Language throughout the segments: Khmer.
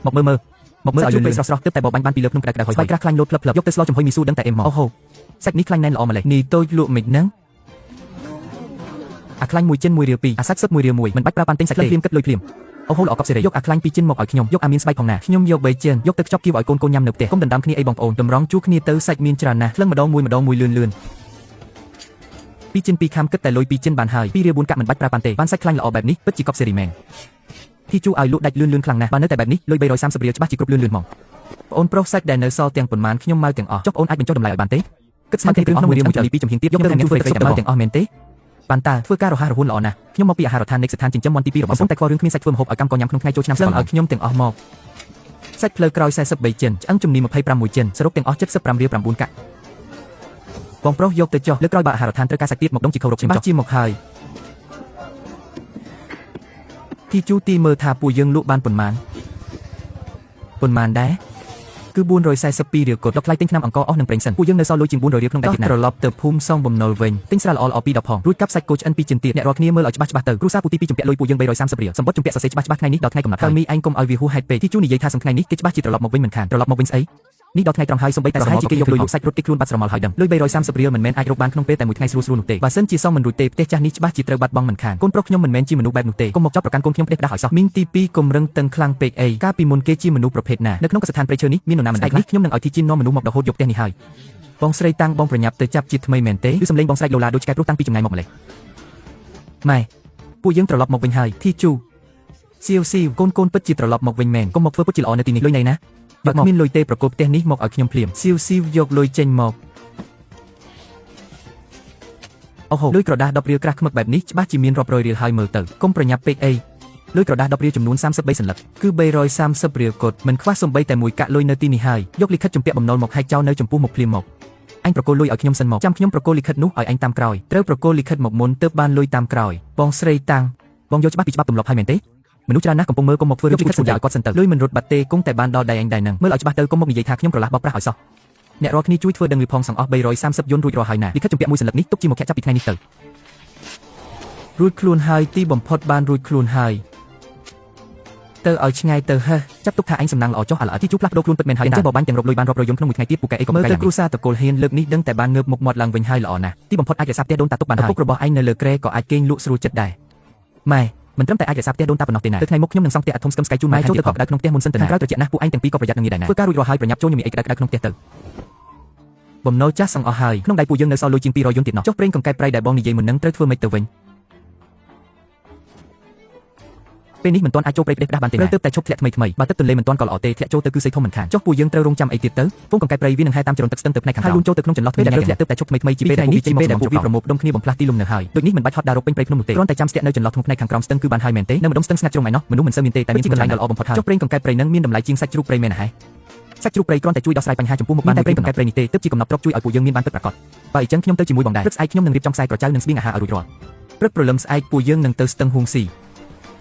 មកមើលឲ្យលឿនស្រស់ៗទើបតែបបាញ់បានពីលើភ្នំក្តៅៗហើយស្បែកក្រាស់ខ្លាញ់លោតផ្លឹបយកទៅស្លចំហុយមីស៊ូដឹងតែអេមមកអូហូសាច់នេះខ្លាញ់ណែនល្អម្លេះនេះតូចលក់មិនហ្នឹងអាខ្លាញ់មួយចិនមួយរៀលពីរអាសាច់សុទ្ធមួយរៀលមួយមិនបាច់ប្រើប៉ាន់ទិញសាច់ភ្លាមគិតលុយភ្លាមអូហូល្អកប់សេរីយកអាខ្លាញ់ពីចិនមកឲ្យខ្ញុំយកអាមានស្បែកផងណាខ្ញុំយក3ចិនយកទៅខ្ចប់គៀវឲ្យកូនញ៉ាំនៅផ្ទះកុំដណ្ដើមគ្នាអីបងប្អូនតម្រង់ជួគ្នាទៅសាច់មានច្រើនណាស់ថ្លឹងម្ដងមួយលឿនពីចិនពីខាំគិតតែលុយពីចិនបានហើយ2រៀល4កាក់មិនបាច់ប្រើប៉ាន់ទេបានសាច់ខ្លាញ់ល្អបែបនេះពិតជាកប់សេរីមែនទីជួឲ្យលក់ដាច់លឿនខ្លាំងណាស់បើនៅតែបែបនេះលុយ330រៀលច្បាស់ជាគ្រប់លឿនហ្មងបងអូនប្រុសសាច់ដែលនៅសល់ទាំងប៉ុន្មានខ្ញុំមកទាំងអស់ចុះបងអូនអាចបញ្ចុះតម្លៃឲ្យបានទេគិតស្មានតែក្នុងមួយរៀលមួយពីចំហៀងទៀតយកទៅញ៉ាំជួយទាំងអស់ទាំងអស់មែនទេបានតាធ្វើការរហ័សរហួនល្អណាស់ខ្ញុំមកពីអាហារដ្ឋាននៃស្ថានចិញ្ចឹមមាន់ទី2របស់ខ្ញុំតែខ្វល់រឿងគ្មានសាច់ធ្វើម្ហូបឲ្យកកម្មករញ៉ាំក្នុងថ្ងៃចូលឆ្នាំស្លឹងឲ្យខ្ញុំទាំងអស់មកសាច់ផ្លូវក្រោយ43ចិនឆ្អឹងជំនី26ចិនសរុបទាំងអស់75រៀល9កាក់បងប្រុសយកទៅចុះលើក្រោយបើអាហារដ្ឋានត្រូវការសាច់ទៀតមកដុំជាខោរកខ្ញុំចុះជាមកហើយទីជូទីមើលថាពួកយើងលក់បានប៉ុន្មានដែរគឺ442រៀលកូដដល់ថ្លៃទិញថ្នាំអង្គអស់នឹងប្រេងសិនពួកយើងនៅសល់លុយជាង400រៀលក្នុងដៃទៀតណាត្រឡប់ទៅភូមិសងបំណុលវិញទិញស្រាល្អពី10ផងរួចកាប់សាច់គោឆ្អិនពីចិនទៀតអ្នករាល់គ្នាមើលឲ្យច្បាស់ទៅគ្រូសាពូទី2ជំពាក់លុយពួកយើង330រៀលសម្បត្តិជំពាក់សរសេរច្បាស់ថ្ងៃនេះដល់ថ្ងៃកំណត់ហើយមីអញកុំឲ្យវាហួសហេតុពេកទីជូនិយាយថាសប្តាហ៍នេះគេច្បាស់ជាត្រឡប់មកវិញមិនខានត្រឡប់មកវិញស្អីនេះដល់ថ្ងៃត្រង់ហើយសំបីតែស្រមោលគេយកលុយលក់សាច់រត់តិចខ្លួនបាត់ស្រមោលហើយដឹងលុយ330រៀលមិនមែនអាចរកបានក្នុងពេលតែមួយថ្ងៃស្រួលនោះទេបើសិនជាសងមិនរួចទេផ្ទះចាស់នេះច្បាស់ជាត្រូវបាត់បង់មិនខានកូនប្រុសខ្ញុំមិនមែនជាមនុស្សបែបនោះទេកុំមកចាប់ប្រកាន់កូនខ្ញុំផ្ដេសផ្ដាស់ឲ្យសោះមីងទី2កុំរឹងតឹងខ្លាំងពេកអីកាលពីមុនគេជាមនុស្សប្រភេទណានៅក្នុងកសិដ្ឋានព្រៃឈើនេះមាននរណាមិនដែរនេះខ្ញុំនឹងឲ្យទីជិននាំមនុស្សមករហូតយកផ្ទះនេះហើយបងស្រីតាំងបងប្រញាប់ទៅចាប់ជាតិថ្មីមែនទេគឺសំឡេងបងស្រែកឡូឡាដូចឆ្កែព្រោះតាំងពីចម្ងាយមកម្លេះម៉ែពួកយើងត្រឡប់មកវិញហើយទីជូស៊ីវកូនពិតជាត្រឡប់មកវិញមែនកុំមកធ្វើពុតជាល្អនៅទីនេះលុយណៃណាបើគ្មានលុយទេប្រកបផ្ទះនេះមកឲ្យខ្ញុំភ្លាមស៊ីវយកលុយចេញមកអូហូលុយក្រដាស10រៀលក្រាស់ខ្មឹកបែបនេះច្បាស់ជាមានរាប់រយរៀលហើយមើលទៅកុំប្រញាប់ពេកអីលុយក្រដាស10រៀលចំនួន33សន្លឹកគឺ330រៀលកូដមិនខ្វះសំបីតែមួយកាក់លុយនៅទីនេះហើយយកលិខិតជំពាក់បំណុលមកហែកចោលនៅចំពោះមុខភ្លាមមកអញប្រកូលលុយឲ្យខ្ញុំសិនមកចាំខ្ញុំប្រកូលលិខិតនោះឲ្យអញតាមក្រោយត្រូវប្រកូលលិខិតមកមុនទើបបានលុយតាមក្រោយបងស្រីតាំងបងយកច្បាស់ពីច្បាប់ទម្លាប់ហើយមែនទេមនុស្សច្រើនណាស់កំពុងមើលកុំមកធ្វើរឿងលិខិតសន្យាឲ្យគាត់សិនទៅលុយមិនរត់បាត់ទេគង់តែបានដល់ដៃអញដែរនឹងមើលឲ្យច្បាស់ទៅកុំមកនិយាយថាខ្ញុំប្រឡាស់បោកប្រាស់ឲ្យសោះអ្នករាល់គ្នាជួយធ្វើដឹងវាផងសងអស់330យន្តរួចរាល់ហើយណាលិខិតជំពាក់មួយសន្លឹកនេះទុកជាមកចាប់ពីថ្ងៃនេះទៅរួចខ្លួនហើយទីបំផុតបានរួចខ្លួនហើយទៅឲ្យឆ្ងាយទៅហេះចាប់ទុកថាអញសំណាងល្អចុះអាឡអទីជួផ្លាស់ប្ដូរខ្លួនពិតមែនហើយណាចេះបបាញ់ទាំងរកលុយបានរាប់រយយន្តក្នុងមួយថ្ងៃទៀតពូកែអីក៏មើលទៅគ្រូសាតកូលហ៊ានលើកនេះដឹងតែបានងើបមុខមាត់ឡើងវិញហើយល្អណាស់ទីបំផុតអាចរក្សាផ្ទះដូនតាទុកបានហើយពុករបស់ឯងនៅលើក្រែក៏អាចគេងលក់ស្រួលចិត្តដែរម៉ែមិនត្រឹមតែអាចរក្សាផ្ទះដូនតាប៉ុណ្ណោះទេណាទៅថ្ងៃមុខខ្ញុំនឹងសង់ផ្ទះអាធំស្កឹមស្កៃជូនម៉ែចូលទៅក្តៅក្នុងផ្ទះមុនសិនទៅណាក្រោយត្រជាក់ណាស់ពួកឯងទាំងពីរក៏ប្រយ័ត្ននឹងនេះដែរណាធ្វើការរួចរាល់ហើយប្រញាប់ចូលញ៉ាំអីក្តៅក្នុងផ្ទះទៅបំណុលចាស់សង់អស់ហើយក្នុងដៃពួកយើងនៅសល់លុយជាង200យន្តទៀតណោះចុះប្រេងកង្កែបប្រៃដែលបងនិយាយមុននឹងត្រូវធ្វើម៉េចទៅវិញពេលនេះមិនទាន់អាចចូលព្រៃផ្ដេសផ្ដាស់បានទេត្រូវតែឈប់ធ្លាក់ថ្មីបើទឹកទន្លេមិនទាន់ក៏ល្អទេធ្លាក់ចូលទៅគឺសៃធំមិនខានចុះពួកយើងត្រូវរងចាំអីទៀតទៅហ្វូងកង្កែបព្រៃវានឹងហែតាមចរន្តទឹកស្ទឹងទៅផ្នែកខាងក្រោមហើយលូនចូលទៅក្នុងចន្លោះពេលដែលធ្លាក់ទៅតែឈប់ថ្មីជាពេលដែលពួកវាប្រមូលផ្ដុំគ្នាបំផ្លាស់ទីលំនៅហើយដូចនេះមិនបាច់ហត់ដើររកពេញព្រៃភ្នំនោះទេគ្រាន់តែចាំស្ទាក់នៅចន្លោះក្នុងផ្នែកខាងក្រោមស្ទឹងគឺបានហើយមែនទេនៅម្ដុំស្ទឹងស្ងាត់ជ្រុងឯណោះមនុស្សមិនសូវមានទេតែមានកន្លែងដ៏ល្អបំផុតហើយចុះប្រេងកង្កែបព្រៃនឹងមានតម្លៃជាងសាច់ជ្រូកព្រៃមែនហ៎សាច់ជ្រូកព្រៃគ្រាន់តែជួយដោះស្រាយបញ្ហាចំពោះមុខបានតែប្រេងកង្កែបព្រៃនេះទេទើបជាកំណត់ទ្រព្យជួយឲ្យពួកយើងមានបានពិតប្រាកដបើអញ្ចឹងខ្ញុំទៅជាមួយបងដែរព្រឹកស្អែកខ្ញុំនឹងរៀបចំខ្សែក្រចៅនិងស្បៀងអាហារឲ្យរួចរាល់ព្រឹកព្រលឹមស្អែកពួកយើងនឹងទៅស្ទឹងហួងស៊ី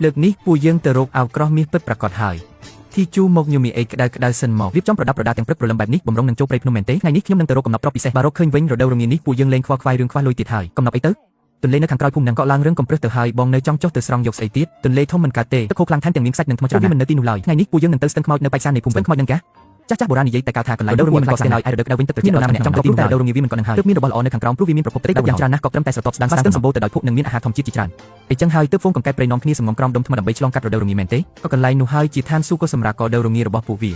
លើកនេះពួកយើងទៅរកអាវក្រោះមាសពិតប្រាកដហើយទីជូមកញូមីអេក្តៅសិនមករៀបចំប្រដាប់ប្រដាទាំងព្រឹកព្រលឹមបែបនេះបំរុងនឹងចូលព្រៃភ្នំមែនទេថ្ងៃនេះខ្ញុំនឹងទៅរកកំណប់ទ្រព្យពិសេសបើរកឃើញវិញរដូវរងានេះពួកយើងលេងខ្វល់ខ្វាយរឿងខ្វះលុយទៀតហើយកំណប់អីទៅទន្លេនៅខាងក្រោយភូមិនឹងកក់ឡើងរឿងកំព្រឹសទៅហើយបងនៅចង់ចុះទៅស្រង់យកស្អីទៀតទន្លេធំមិនកើតទេទឹកហូរខ្លាំងថែមទាំងមានខ្សាច់និងថ្មច្រើនមិននៅទីនោះឡើយថ្ងៃនេះពួកយើងនឹងទៅស្ទឹងខ្មោចនៅប៉ែកសាននៃភូមិខ្មោចនឹងកាចាស់បុរាណនិយាយតែកៅថាកន្លែងរដូវរងាខ្លាំងស្ទើរហើយឯរដូវក្តៅវិញទឹកត្រជាក់នរណាម្នាក់ចង់ទៅទីនោះតែរដូវរងាវាមិនក៏នឹងហើយទើបមានរបស់ល្អនៅខាងក្រោមព្រោះវាមានប្រភពទឹកយ៉ាងច្រើនណាស់ក៏ត្រឹមតែស្រទាប់ស្ដាងស្ទឹងសម្បូរទៅដោយភក់និងមានអាហារធម្មជាតិជាច្រើនអញ្ចឹងហើយទើបហ្វូងកង្កែបព្រៃនាំគ្នាសំងំក្រោមដុំថ្មដើម្បីឆ្លងកាត់រដូវរងាមែនទេក៏កន្លែងនោះហើយជាឋានសួគ៌សម្រាប់រដូវរងារបស់ពួកវា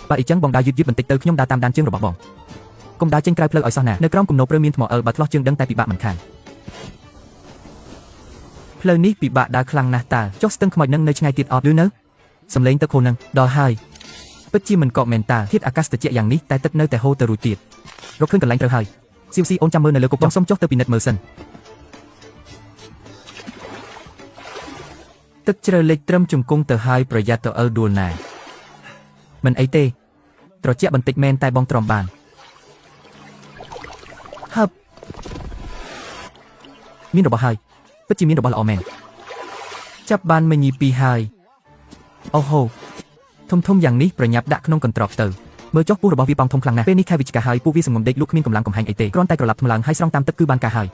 បើអញ្ចឹងបងដើរយឺតបន្តិចទៅខ្ញុំដើរតាមដានជើងរបស់បងកុំដើរចេញក្រៅផ្លូវឲ្យសោះណានៅក្រោមគំនរព្រៅមានថ្មអិលបើឆ្លោះជើងដឹងតែពិបាកមិនខានផ្លូវនេះពិបាកដើរខ្លាំងណាស់តើចុះស្ទឹងខ្មោចនឹងនៅឆ្ងាយទៀតអត់ឬនៅសំឡេងទឹកហូរនឹងដល់ហើយពិតជាមិនកកមែនតាធាតុអាកាសត្រជាក់យ៉ាងនេះតែទឹកនៅតែហូរទៅរួចទៀតរកឃើញកន្លែងត្រូវហើយស៊ីអូនចាំមើលនៅលើគុកចង់សុំចុះទៅពិនិត្យមើលសិនទឹកជ្រៅលិចត្រឹមជង្គង់ទៅហើយប្រយ័ត្នទៅអើដួលណាមិនអីទេត្រជាក់បន្តិចមែនតែបងទ្រាំបានហឹបមានរបស់ហើយពិតជាមានរបស់ល្អមែនចាប់បានមញីពីរហើយអូហូធំយ៉ាងនេះប្រញាប់ដាក់ក្នុងកន្ត្រកទៅមើលចុះពូរបស់វាប៉ោងធំខ្លាំងណាស់ពេលនេះខែវិច្ឆិកាហើយពួកវាសងំដេកលក់គ្មានកម្លាំងកំហែងអីទេគ្រាន់តែក្រឡាប់ថ្មឡើងហើយស្រង់តាមទឹកគឺបានការហើយ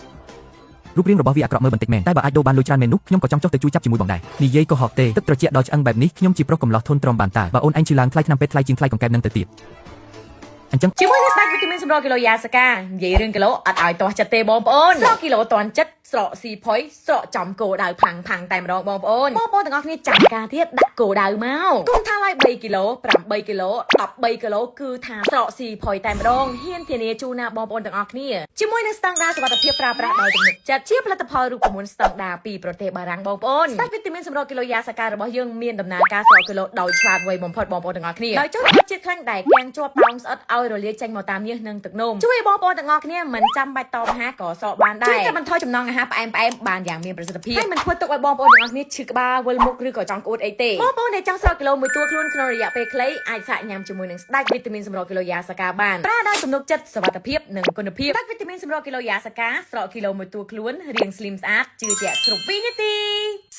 រូបរាងរបស់វាអាក្រក់មើលបន្តិចមែនតែបើអាចដូរបានលុយច្រើនមែននោះខ្ញុំក៏ចង់ចុះទៅជួយចាប់ជាមួយបងដែរនិយាយក៏ហត់ទេទឹកត្រជាក់ដល់ឆ្អឹងបែបនេះខ្ញុំជាប្រុសកំឡោះធន់ទ្រាំបានតើបើអូនឯងឈឺឡើងថ្លៃថ្នាំពេទ្យថ្លៃជាងថ្លៃកង្កែបនឹងទៅទៀតអញ្ចឹងជាមួយនឹងស្ដេចវីតាមីនសម្រស់គីឡូយ៉ាសាកានិយាយរឿងគីឡូអត់ឲ្យទាស់ចិត្តទេបងប្អូនស្រកគីឡូតន់ចិត្តស្រកស៊ីផុយស្រកចំគោដៅផាំងតែម្ដងបងប្អូនទាំងអស់គ្នាចាំការទៀតដាក់គោដៅមកគុំថាឡើយ3គីឡូ8គីឡូ13គីឡូគឺថាស្រកស៊ីផុយតែម្ដងហ៊ានធានាជូនណាបងប្អូនទាំងអស់គ្នាជាមួយនឹងស្តង់ដារសុវត្ថិភាពប្រើប្រាស់ដោយទំនុកចិត្តជាផលិតផលរូបមន្តស្តង់ដារពីប្រទេសបារាំងបងប្អូនស្ដេចវីតាមីនសម្រស់គីឡូយ៉ាសាការបស់យើងមានដំណើរការស្រកគីឡូដោយឆ្លាតវៃបំផុតបងប្អូនទាំងអស់គ្នាដោយចូលជាតិខ្លាញ់ដែលគាំងជាប់តោងស្អិតឲ្យរលាយចេញមកតាមញើសនិងទឹកនោមជួយបងប្អូនទាំងអស់គ្នាមិនចាំបាច់តបអាហារក៏សក់បានដែរជួយកាត់បន្ថយចំណង់អាហារផ្អែមបានយ៉ាងមានប្រសិទ្ធភាពហើយមិនធ្វើទុកឲ្យបងប្អូនទាំងអស់គ្នាឈឺក្បាលវិលមុខឬក៏ចង់ក្អួតអីទេបងប្អូនដែលចង់ស្រកគីឡូមួយតួខ្លួនក្នុងរយៈពេលខ្លីអាចសាកញ៉ាំជាមួយនឹងស្ដេចវីតាមីនសម្រស់គីឡូយ៉ាសាកាបានប្រើដោយទំនុកចិត្តសុវត្ថិភាពនិងគុណភាពស្ដេចវីតាមីនសម្រស់គីឡូយ៉ាសាកាស្រកគីឡូមួយតួខ្លួនរាងស្លីមស្អាតជឿជាក់គ្រប់2នាទី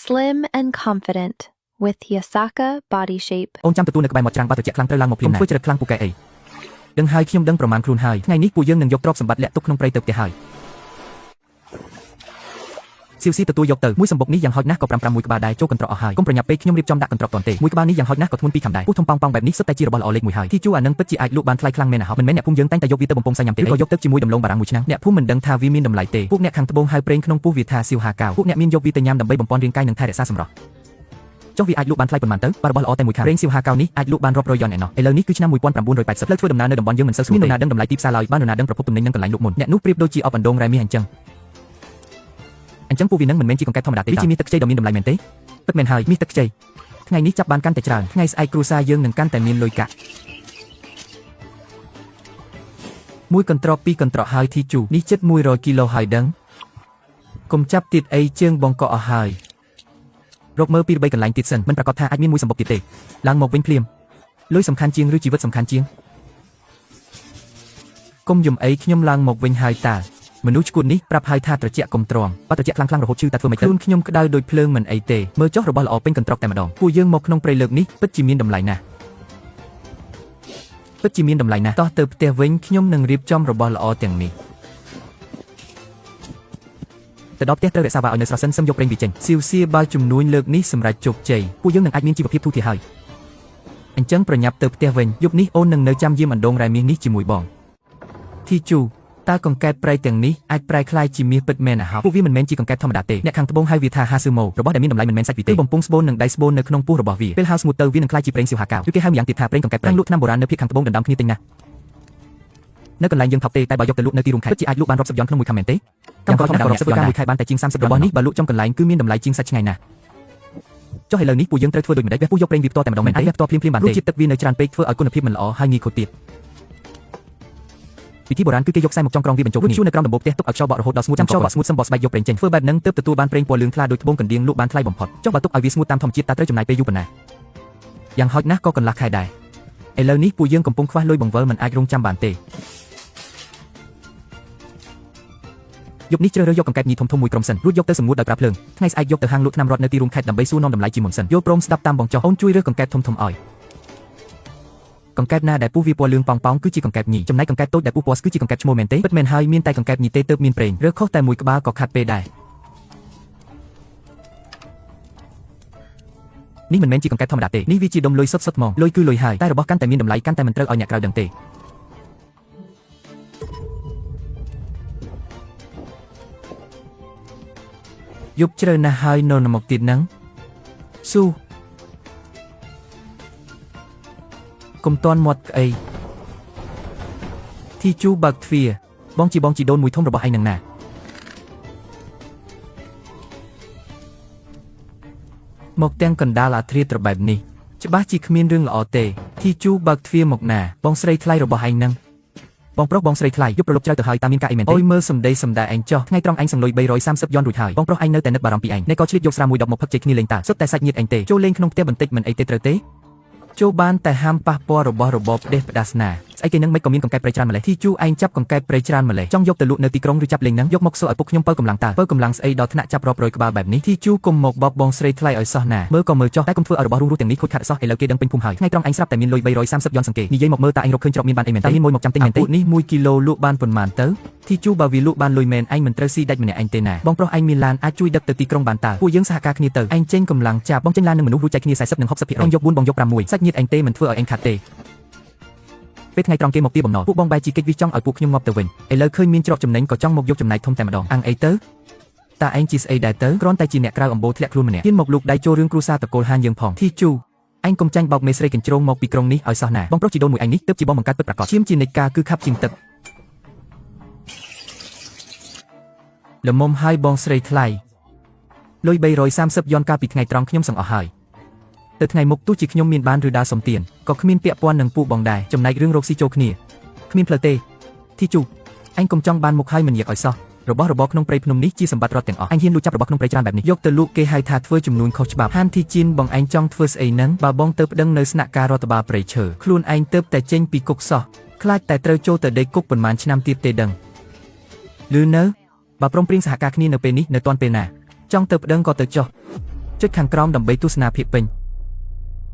Slim and confident with Yasaka body shape អូនចាំទទួលនៅក្បែរមាត់ច្រាំងបើត្រជាក់ខ្លាំងត្រូវឡើងមកភ្លាមណាធ្វើចរិតខ្លាំងពូកែអីដឹងហើយខ្ញុំដឹងប្រមាណខ្លួនហើយថ្ងៃនេះពួកយើងនឹងយកទ្រព្យសម្បត្តិលាក់ទុកក្នុងព្រៃទៅផ្ទះហើយសៀវស៊ីទទួលយកទៅមួយសម្បុកនេះយ៉ាងហោចណាស់ក៏5មួយក្បាលដែរចូលកន្ត្រកអស់ហើយកុំប្រញាប់ពេកខ្ញុំរៀបចំដាក់កន្ត្រកតន្ទេមួយក្បាលនេះយ៉ាងហោចណាស់ក៏ធ្ងន់2ខាំដែរពុះធំប៉ោងបែបនេះសុទ្ធតែជារបស់ល្អលេខ1ហើយទីជួអានឹងពិតជាអាចលក់បានថ្លៃខ្លាំងមែនណាស់មិនមែនអ្នកភូមិយើងតែងតែយកវាទៅបំពងសាញ់ញ៉ាំទេក៏យកទឹកជាមួយដំឡូងបារាំងមួយឆ្នាំអ្នកភូមិមិនដឹងថាវាមានតម្លៃទេពួកអ្នកខាងត្បូងហៅប្រេងក្នុងពោះវាថាសៀវហាកៅពួកអ្នកមានយកវាទៅញ៉ាំដើម្បីបំពន់រាងកាយនិងថែរក្សាសម្រស់ចុះវាអាចលក់បានថ្លៃប៉ុន្មានទៅបើរបស់ល្អតែមួយខាំប្រេងសៀវហាកៅនេះអាចលក់បានរាប់រយយ៉នឯណោះឥឡូវនេះគឺឆ្នាំ1980ផ្លូវធ្វើដំណើរនៅតំបន់យើងមិនសូវស្រួលទេមាននរណាដឹងតម្លៃទីផ្សារឡើយបាននរណាដឹងប្រភពទំនិញនិងកន្លែងលក់មុនអ្នកនោះប្រៀបដូចជាអបអណ្ដូងរ៉ែមាសអញ្ចឹងពួកវានឹងមិនមែនជាកង្កែបធម្មតាទេវាជាមាសទឹកខ្ចីដ៏មានតម្លៃមែនទេពិតមែនហើយមាសទឹកខ្ចីថ្ងៃនេះចាប់បានកាន់តែច្រើនថ្ងៃស្អែកគ្រួសារយើងនឹងកាន់តែមានលុយកាក់មួយកន្ត្រកពីរកន្ត្រកហើយធីជូនេះជិត100គីឡូហើយដឹងកុំចាប់ទៀតអីជើងបងក៏អស់ហើយរកមើលពី3កន្លែងទៀតសិនមិនប្រកាសថាអាចមានមួយសម្បុកទៀតទេឡើងមកវិញភ្លាមលុយសំខាន់ជាងឬជីវិតសំខាន់ជាងកុំយំអីខ្ញុំឡើងមកវិញហើយតាមនុស្សឈួតនេះប្រាប់ហើយថាត្រជាក់កុំទ្រាំបើត្រជាក់ខ្លាំងរហូតឈឺតែធ្វើមិនទៅខ្លួនខ្ញុំក្តៅដូចភ្លើងមិនអីទេមើលចុះរបស់ល្អពេញកន្ត្រកតែម្ដងពួកយើងមកក្នុងព្រៃលើកនេះពិតជាមានតម្លៃណាស់តោះទៅផ្ទះវិញខ្ញុំនឹងរៀបចំរបស់ល្អទាំងនេះទៅដល់ផ្ទះត្រូវរក្សាវាឲ្យនៅស្រស់សិនសឹមយកប្រេងវាចេញសៀវសៀបើជំនួញលើកនេះសម្រាប់ជោគជ័យពួកយើងនឹងអាចមានជីវភាពធូរធារហើយអញ្ចឹងប្រញាប់ទៅផ្ទះវិញយប់នេះអូននឹងនៅចាំយាមអណ្ដូងរ៉ែមាសនេះជាមួយបងធីជូតើកង្កែបប្រៃទាំងនេះអាចប្រែក្លាយជាមាសពិតមែនហ៎ពួកវាមិនមែនជាកង្កែបធម្មតាទេអ្នកខាងត្បូងហៅវាថាហាស៊ឺម៉ូរបស់ដែលមានតម្លៃមិនមែនសាច់វាទេបំពង់ស្បូននិងដៃស្បូននៅក្នុងពោះរបស់វាពេលហៅស្ងួតទៅវានឹងក្លាយជាប្រេងសៀវហាកៅឬគេហៅម្យ៉ាងទៀតថាប្រេងកង្កែបប្រៃលក់ថ្នាំបុរាណនៅភូមិខាងត្បូងដណ្ដើមគ្នាទិញណានៅកន្លែងយើងថប់ទេតែបើយកទៅលក់នៅទីរួមខេត្តពិតជាអាចលក់បានរាប់សិបយ៉នក្នុងមួយខែមែនទេកម្មករធម្មតារាប់សិបការមួយខែបានតែជាង30របស់នេះបើលក់ចំកន្លែងគឺមានតម្លៃជាងសាច់ឆ្ងាញ់ណាស់ចុះឥឡូវនេះពួកយើងត្រូវធ្វើដូចម្ដេចវះពោះយកប្រេងវាផ្ទាល់តែម្ដងមិនអាចវះផ្ទាល់ភ្លាមបានទេរសជាតិទឹកវានៅច្រើនពេកធ្វើឲ្យគុណភាពមិនល្អហើយងាយខូចទៀតវិធីបុរាណគឺគេយកខ្សែមកចងក្រងវាបញ្ចូលគ្នាជួននៅក្រោមដំបូលផ្ទះទុកឲ្យខ្យល់បក់រហូតដល់ស្ងួតចាំខ្យល់បក់ស្ងួតសឹមបកស្បែកយកប្រេងចេញធ្វើបែបហ្នឹងទើបទទួលបានប្រេងពណ៌លឿងថ្លាដូចត្បូងកណ្ដៀងលក់បានថ្លៃបំផុតចុះបើទុកឲ្យវាស្ងួតតាមធម្មជាតិតើត្រូវចំណាយពេលយូរប៉ុណ្ណាយ៉ាងហោចណាស់ក៏កន្លះខែដែរឥឡូវនេះពួកយើងកំពុងខ្វះលុយបង្វិលមិនអាចរងចាំបានទេយប់នេះជ្រើសរើសយកកង្កែបញីធំមួយក្រុមសិនរួចយកទៅសម្ងួតដោយប្រើភ្លើងថ្ងៃស្អែកយកទៅហាងលក់ថ្នាំរត់នៅទីរួមខេត្តដើម្បីសួរនាំតម្លៃជាមុនសិនយល់ព្រមស្ដាប់តាមបងចុះអូនជួយរើសកង្កែបធំឲ្យកង្កែបណាដែលពុះវាពណ៌លឿងប៉ោងគឺជាកង្កែបញីចំណែកកង្កែបតូចដែលពុះពណ៌គឺជាកង្កែបឈ្មោះមែនទេពិតមែនហើយមានតែកង្កែបញីទេទើបមានប្រេងរើសខុសតែមួយក្បាលក៏ខាត់ពេកដែរនេះមិនមែនជាកង្កែបធម្មតាទេនេះវាជាដុំលុយសុទ្ធហ្មងលុយគឺលុយហើយតែរបស់កាន់តែមានតម្លៃកាន់តែមិនត្រូវឲ្យអ្នកក្រៅដឹងទេយប់ជ្រៅណាស់ហើយនៅមកទៀតហ្នឹងស៊ូកុំតន់មាត់ក្អីធីជូបើកទ្វារបងជីដូនមួយធំរបស់ឯងនឹងណាមកទាំងកណ្ដាលអាធ្រាត្របែបនេះច្បាស់ជាគ្មានរឿងល្អទេធីជូបើកទ្វារមកណាបងស្រីថ្លៃរបស់ឯងនឹងបងប្រុសបងស្រីថ្លៃយប់ប្រលប់ជ្រៅទៅហើយតាមមានការអីមែនទេអូយមើលសម្ដីសម្ដែឯងចុះថ្ងៃត្រង់ឯងសង្លុយ330យ៉នរួចហើយបងប្រុសឯងនៅតែនឹកបារម្ភពីឯងអ្នកក៏ឆ្លៀតយកស្រាមួយដបមកផឹកជ័យគ្នាលេងតើសុទ្ធតែសាច់ញាតិឯងទេចូលលេងក្នុងផ្ទះបន្តិចមិនអីទេត្រូវទេចូលបានតែហាមប៉ះពាល់របស់របបផ្ដេសផ្ដាសនា ស្អីគេនឹងមិនក៏មានកង្កែបប្រៃច្រើនម្លេះទីជូឯងចាប់កង្កែបប្រៃច្រើនម្លេះចង់យកទៅលក់នៅទីក្រុងឬចាប់លេងហ្នឹងយកមកសួរឲ្យពុកខ្ញុំបើកម្លាំងតើបើកម្លាំងស្អីដល់ថ្នាក់ចាប់រាប់រយក្បាលបែបនេះទីជូគុំមកបបបងស្រីថ្លៃឲ្យសោះណាមើលក៏មើលចុះតែគុំធ្វើឲ្យរបស់រស់ទាំងនេះខូចខាតសោះឥឡូវគេដឹងពេញភូមិហើយថ្ងៃត្រង់ឯងស្រាប់តែមានលុយ330យន់សង្កេនិយាយមកមើលតើឯងរកឃើញច្រកមានបានអីមែនតើមានមួយមកចាំទិញមែនទេនេះ1គីឡូលក់បានប៉ុន្មានទៅទីជូបើវាលក់បានលុយមែនឯងមិនត្រូវស៊ីដាច់ម្នាក់ឯងទេណាបងប្រុសឯងមានឡានអាចជួយដឹកទៅទីក្រុងបានតើពួកយើងសហការគ្នាទៅឯងចេញកម្លាំងចាប់បងចេញឡាននឹងមនុស្សរួចចែកគ្នា40និង60%ឯងយក4បងយក6សាច់ញាតិឯងទេមិនធ្វើឲ្យឯងខាត់ទេពេលថ្ងៃត្រង់គេមកពីបំណុលពួកបងបែរជីកិច្ចវិចង់ឲ្យពួកខ្ញុំងាប់ទៅវិញឥឡូវឃើញមានច្រកចំណេញក៏ចង់មកយកចំណែកធំតែម្ដងអាំងអីទៅតើឯងជាស្អីដែរទៅគ្រាន់តែជាអ្នកក្រៅអំបូរធ្លាក់ខ្លួនម្នាក់ហ៊ានមកលូកដៃចូលរឿងគ្រួសារតកូលហានយើងផងធីជូឯងកុំចាញ់បោកមេស្រីកញ្ជ្រោងមកពីក្រុងនេះឲ្យសោះណាបងប្រុសជីដូនមួយឯងនេះទើបជាបងបង្កើតពិតប្រាកដឈាមជានិច្ចការគឺខាប់ជាងទឹកល្មមហើយបងស្រីថ្លៃលុយ330យន់កាលពីថ្ងៃត្រង់ខ្ញុំសឹងអស់ហើយទៅថ្ងៃមុខទោះជាខ្ញុំមានបានឬដើរសំទៀនក៏គ្មានពាក់ព័ន្ធនឹងពួកបងដែរចំណែករឿងរកស៊ីចូលគ្នាគ្មានផ្លូវទេធីជូអញកុំចង់បានមុខហើយមិនយកឲ្យសោះរបស់របរក្នុងព្រៃភ្នំនេះជាសម្បត្តិរដ្ឋទាំងអស់អញហ៊ានលួចចាប់របស់ក្នុងព្រៃច្រើនបែបនេះយកទៅលក់គេហៅថាធ្វើចំនួនខុសច្បាប់ហានធីជីនបងឯងចង់ធ្វើស្អីហ្នឹងបើបងទៅប្តឹងនៅស្នាក់ការរដ្ឋបាលព្រៃឈើខ្លួនឯងទៅតែចេញពីគុកសោះខ្លាចតែត្រូវចូលទៅដេកគុកប៉ុន្មានឆ្នាំទៀតទេដឹងឬនៅបើព្រមព្រៀងសហការគ្នានៅពេលនេះនៅតាន់ពេលណាចង់ទៅប្តឹងក៏ទៅចុះចុចខាងក្រោមដើម្បីទស្សនាភាពពេញ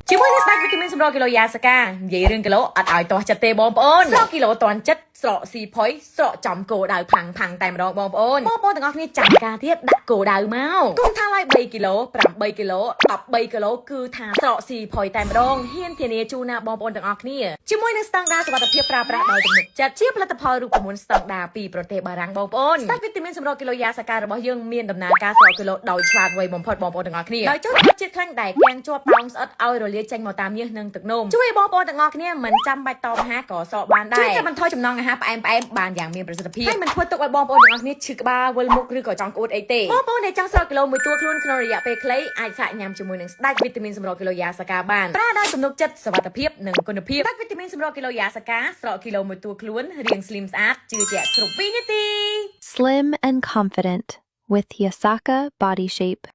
ជាមួយនឹងស្ដេចវីតាមីនសម្រស់គីឡូយ៉ាសាកានិយាយរឿងគីឡូអត់ឲ្យទាស់ចិត្តទេបងប្អូនស្រកគីឡូតន់ចិត្តស្រកស៊ីផុយស្រកចំគោដៅផាំងតែម្ដងបងប្អូនទាំងអស់គ្នាចាំការទៀតដាក់គោដៅមកគុំថាឡើយ3គីឡូ8គីឡូ13គីឡូគឺថាស្រកស៊ីផុយតែម្ដងហ៊ានធានាជូនណាបងប្អូនទាំងអស់គ្នាជាមួយនឹងស្តង់ដារសុវត្ថិភាពប្រើប្រាស់ដោយទំនុកចិត្តជាផលិតផលរូបមន្តស្តង់ដារពីប្រទេសបារាំងបងប្អូនស្ដេចវីតាមីនសម្រស់គីឡូយ៉ាសាការបស់យើងមានដំណើរការស្រកគីឡូដោយឆ្លាតវៃបំផុតបងប្អូនទាំងអស់គ្នាដោយចូលជាតិខ្លាញ់ដែលគាំងជាប់តោងស្អិតឲ្យរលាយចេញមកតាមញើសនិងទឹកនោមជួយបងប្អូនទាំងអស់គ្នាមិនចាំបាច់តបអាហារក៏ស្រកបានដែរជួយកាត់បន្ថយចំណង់អាហារផ្អែមបានយ៉ាងមានប្រសិទ្ធភាពហើយមិនធ្វើទុកឲ្យបងប្អូនទាំងអស់គ្នាឈឺក្បាលវិលមុខឬក៏ចង់ក្អួតអីទេបងប្អូនដែលចង់ស្រកគីឡូមួយតួខ្លួនក្នុងរយៈពេលខ្លីអាចសាកញ៉ាំជាមួយនឹងស្ដេចវីតាមីនសម្រស់គីឡូយ៉ាសាកាបានប្រើដោយទំនុកចិត្តសុវត្ថិភាពនិងគុណភាពស្ដេចវីតាមីនសម្រស់គីឡូយ៉ាសាកាស្រកគីឡូមួយតួខ្លួនរាងស្លីមស្អាតជឿជាក់គ្រប់2នាទី Slim and confident with Yasaka Body Shape.